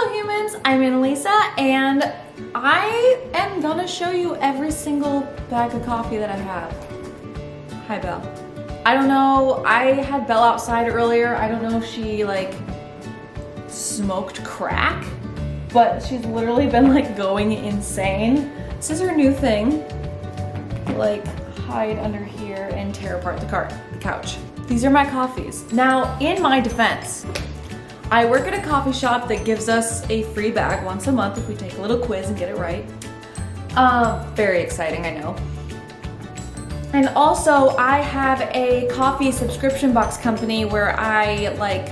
Hello humans, I'm Annalisa and I am gonna show you every single bag of coffee that I have. Hi Belle. I don't know, I had Belle outside earlier. I don't know if she like smoked crack, but she's literally been like going insane. This is her new thing. Like hide under here and tear apart the couch. These are my coffees. Now, in my defense, I work at a coffee shop that gives us a free bag once a month if we take a little quiz and get it right. Very exciting, I know. And also, I have a coffee subscription box company where I like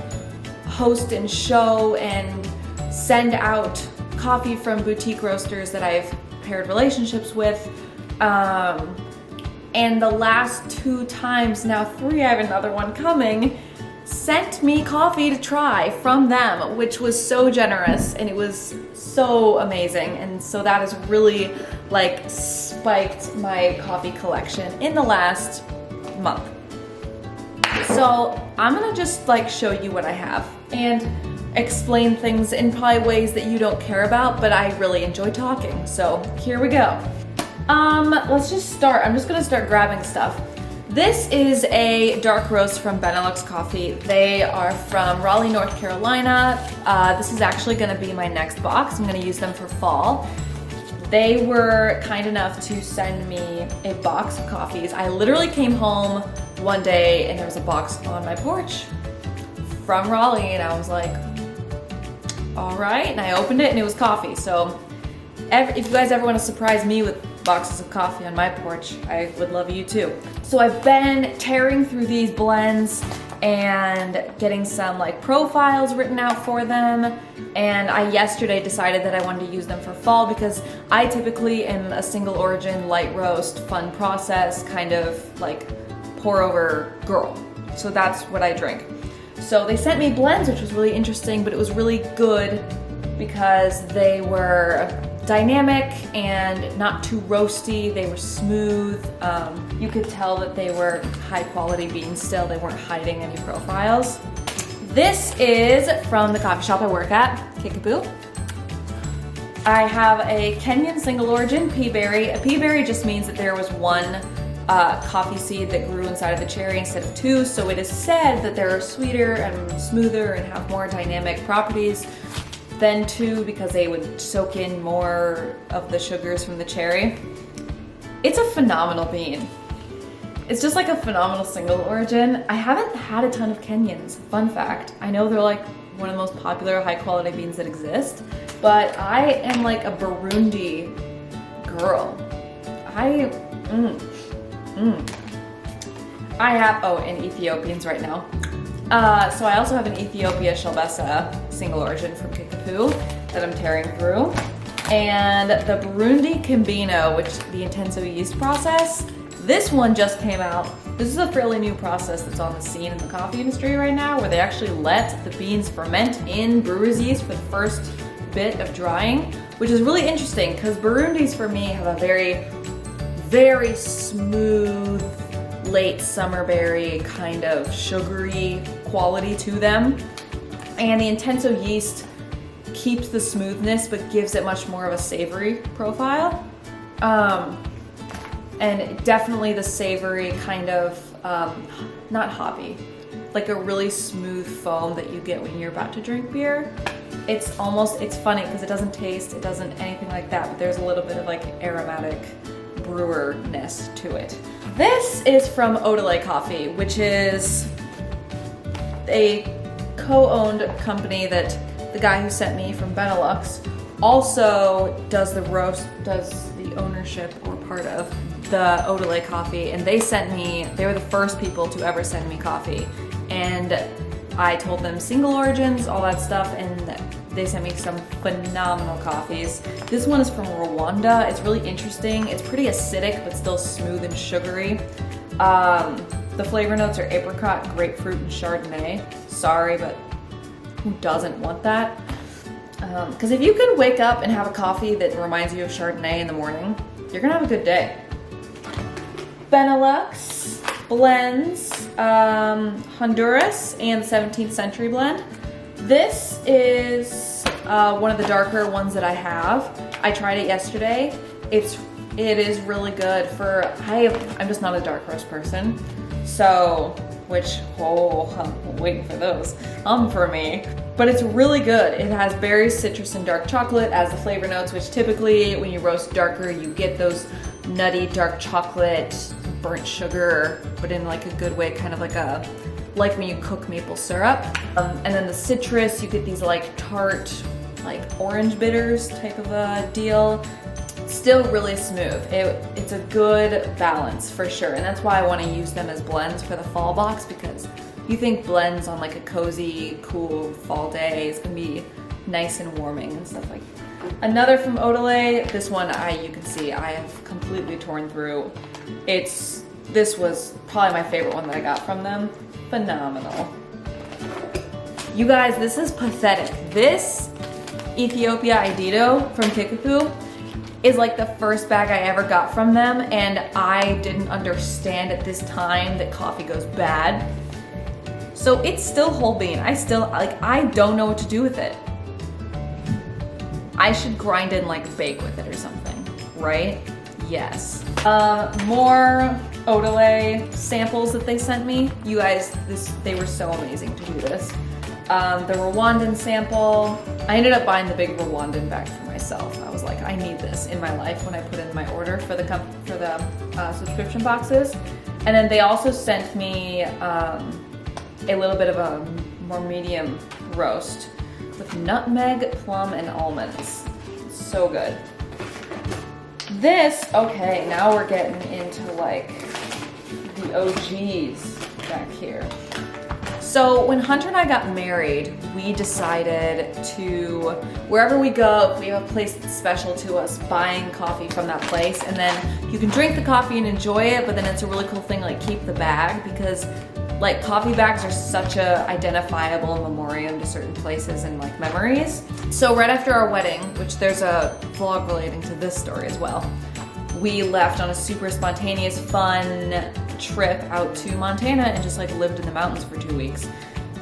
host and show and send out coffee from boutique roasters that I've paired relationships with. And the last 2 times, now 3, I have another one coming, sent me coffee to try from them, which was so generous and it was so amazing. And so that has really like spiked my coffee collection in the last month. So I'm gonna just like show you what I have and explain things in probably ways that you don't care about, but I really enjoy talking. So here we go. Let's just start. I'm just gonna start grabbing stuff. This is a dark roast from Benelux Coffee. They are from Raleigh, North Carolina. This is actually gonna be my next box. I'm gonna use them for fall. They were kind enough to send me a box of coffees. I literally came home one day and there was a box on my porch from Raleigh and I was like, all right, and I opened it and it was coffee. So if you guys ever wanna surprise me with boxes of coffee on my porch, I would love you too. So I've been tearing through these blends and getting some like profiles written out for them. And I yesterday decided that I wanted to use them for fall because I typically am a single origin, light roast, fun process, kind of like pour over girl. So that's what I drink. So they sent me blends, which was really interesting, but it was really good because they were dynamic and not too roasty. They were smooth. You could tell that they were high quality beans still. They weren't hiding any profiles. This is from the coffee shop I work at, Kickapoo. I have a Kenyan single origin Peaberry. A Peaberry just means that there was one coffee seed that grew inside of the cherry instead of 2. So it is said that they're sweeter and smoother and have more dynamic properties than 2 because they would soak in more of the sugars from the cherry. It's a phenomenal bean. It's just like a phenomenal single origin. I haven't had a ton of Kenyans, fun fact. I know they're like one of the most popular high quality beans that exist, but I am like a Burundi girl. I have, and Ethiopians right now. So I also have an Ethiopia Shelbessa single origin from Kickapoo that I'm tearing through. And the Burundi Kimbino, which is the intenso yeast process, this one just came out. This is a fairly new process that's on the scene in the coffee industry right now, where they actually let the beans ferment in brewer's yeast for the first bit of drying, which is really interesting because Burundis for me have a very, very smooth, late summer berry kind of sugary quality to them, and the intenso yeast keeps the smoothness but gives it much more of a savory profile, and definitely the savory kind of not hoppy, like a really smooth foam that you get when you're about to drink beer. It's funny because it doesn't taste, it doesn't anything like that, but there's a little bit of like aromatic brewerness to it. This is from Monarch Coffee, which is a co-owned company that the guy who sent me from Benelux also does the ownership or part of the Monarch Coffee, and they were the first people to ever send me coffee. And I told them single origins, all that stuff, and they sent me some phenomenal coffees. This one is from Rwanda. It's really interesting. It's pretty acidic, but still smooth and sugary. The flavor notes are apricot, grapefruit, and Chardonnay. Sorry, but who doesn't want that? Because if you can wake up and have a coffee that reminds you of Chardonnay in the morning, you're gonna have a good day. Benelux blends, Honduras and the 17th century blend. This is one of the darker ones that I have. I tried it yesterday. It is really good for, I'm just not a dark roast person. So, I'm waiting for those. For me. But it's really good. It has berries, citrus, and dark chocolate as the flavor notes, which typically when you roast darker, you get those nutty dark chocolate, burnt sugar, but in like a good way, kind of like when you cook maple syrup. And then the citrus, you get these like tart, like orange bitters type of a deal. Still really smooth. It's a good balance for sure. And that's why I want to use them as blends for the fall box, because you think blends on like a cozy, cool fall day is gonna be nice and warming and stuff like that. Another from Odelay, this one you can see I have completely torn through. This was probably my favorite one that I got from them. Phenomenal. You guys, this is pathetic. This Ethiopia Idito from Kickapoo is like the first bag I ever got from them, and I didn't understand at this time that coffee goes bad. So it's still whole bean. I don't know what to do with it. I should grind it and like bake with it or something, right? Yes. More Odelay samples that they sent me. You guys, they were so amazing to do this. The Rwandan sample. I ended up buying the big Rwandan bag for myself. I was like, I need this in my life when I put in my order for the subscription boxes. And then they also sent me a little bit of a more medium roast with nutmeg, plum, and almonds. So good. Okay, now we're getting into like the OGs back here. So when Hunter and I got married, we decided to, wherever we go, if we have a place that's special to us, buying coffee from that place, and then you can drink the coffee and enjoy it, but then it's a really cool thing, like keep the bag, because like coffee bags are such a identifiable memoriam to certain places and like memories. So right after our wedding, which there's a vlog relating to this story as well, we left on a super spontaneous, fun trip out to Montana and just like lived in the mountains for 2 weeks.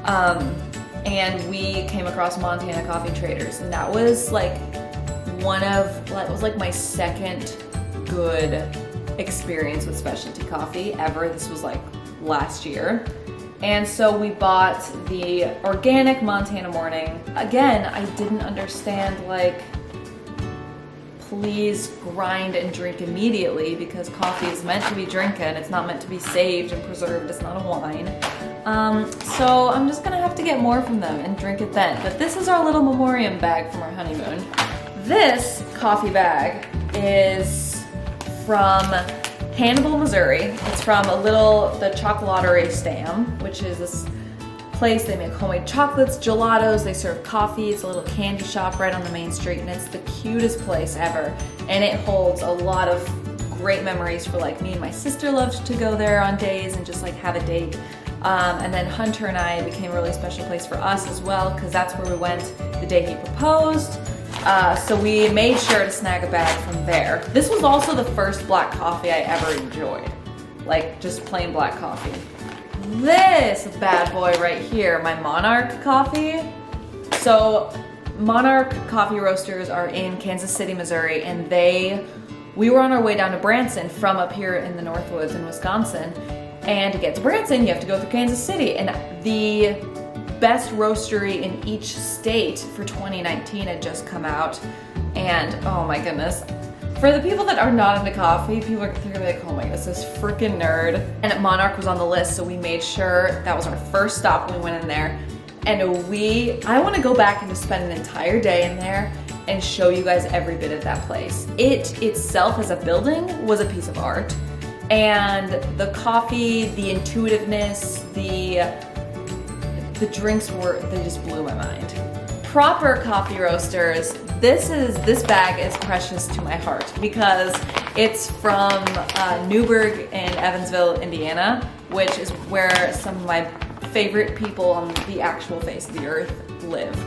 And we came across Montana Coffee Traders, and that was like it was like my second good experience with specialty coffee ever. This was like last year. And so we bought the organic Montana Morning. Again, I didn't understand like, please grind and drink immediately, because coffee is meant to be drinking. It's not meant to be saved and preserved. It's not a wine. So I'm just gonna have to get more from them and drink it then. But this is our little memoriam bag from our honeymoon. This coffee bag is from Hannibal, Missouri. It's from the Chocolaterie Dam, which is this place. They make homemade chocolates, gelatos, they serve coffee. It's a little candy shop right on the main street, and it's the cutest place ever. And it holds a lot of great memories for like me and my sister loved to go there on days and just like have a date. And then Hunter and I became a really special place for us as well, because that's where we went the day he proposed. So we made sure to snag a bag from there. This was also the first black coffee I ever enjoyed. Like just plain black coffee. This bad boy right here, my Monarch Coffee. So Monarch Coffee Roasters are in Kansas City, Missouri, and we were on our way down to Branson from up here in the Northwoods in Wisconsin. And to get to Branson, you have to go through Kansas City. And the best roastery in each state for 2019 had just come out. And oh my goodness. For the people that are not into coffee, they're gonna be like, oh my goodness, this freaking nerd. And Monarch was on the list, so we made sure that was our first stop when we went in there. And I wanna go back and just spend an entire day in there and show you guys every bit of that place. It itself as a building was a piece of art. And the coffee, the intuitiveness, the drinks they just blew my mind. Proper coffee roasters, this bag is precious to my heart because it's from Newburgh in Evansville, Indiana, which is where some of my favorite people on the actual face of the earth live.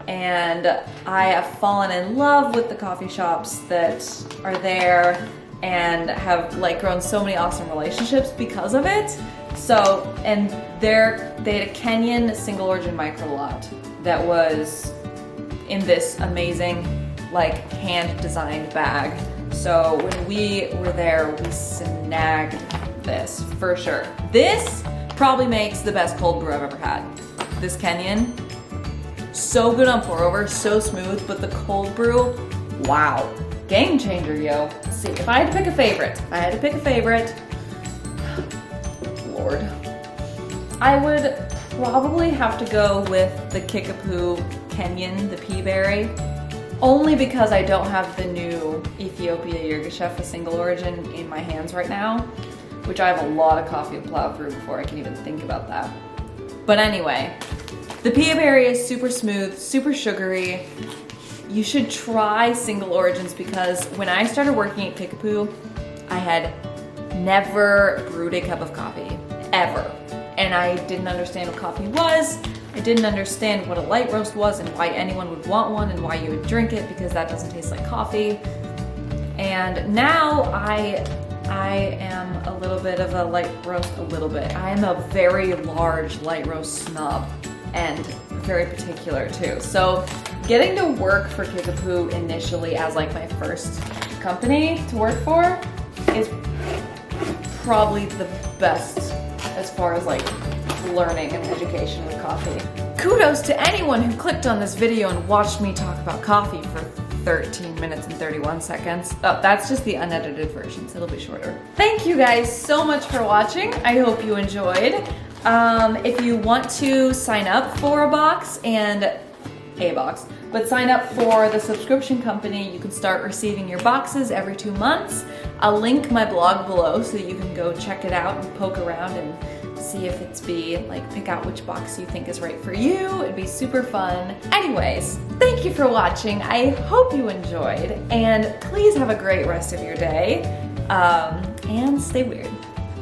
And I have fallen in love with the coffee shops that are there and have like grown so many awesome relationships because of it. So, and they had a Kenyan single origin micro lot that was in this amazing, like, hand-designed bag. So when we were there, we snagged this for sure. This probably makes the best cold brew I've ever had. This Kenyan, so good on pour over, so smooth, but the cold brew, wow. Game changer, yo. Let's see, if I had to pick a favorite, Lord. I would probably have to go with the Kickapoo Kenyan, the Peaberry, only because I don't have the new Ethiopia Yirgacheffe, a single origin, in my hands right now, which I have a lot of coffee to plow through before I can even think about that. But anyway, the Peaberry is super smooth, super sugary. You should try single origins because when I started working at Kickapoo, I had never brewed a cup of coffee, ever. And I didn't understand what coffee was. I didn't understand what a light roast was and why anyone would want one and why you would drink it because that doesn't taste like coffee. And now I am a little bit of a light roast, I am a very large light roast snob and very particular too. So getting to work for Kickapoo initially as like my first company to work for is probably the best as far as like learning and education with coffee. Kudos to anyone who clicked on this video and watched me talk about coffee for 13 minutes and 31 seconds. Oh, that's just the unedited version, so it'll be shorter. Thank you guys so much for watching. I hope you enjoyed. If you want to sign up for but sign up for the subscription company, you can start receiving your boxes every 2 months. I'll link my blog below so that you can go check it out and poke around and see if pick out which box you think is right for you. It'd be super fun. Anyways, thank you for watching. I hope you enjoyed, and please have a great rest of your day, and stay weird.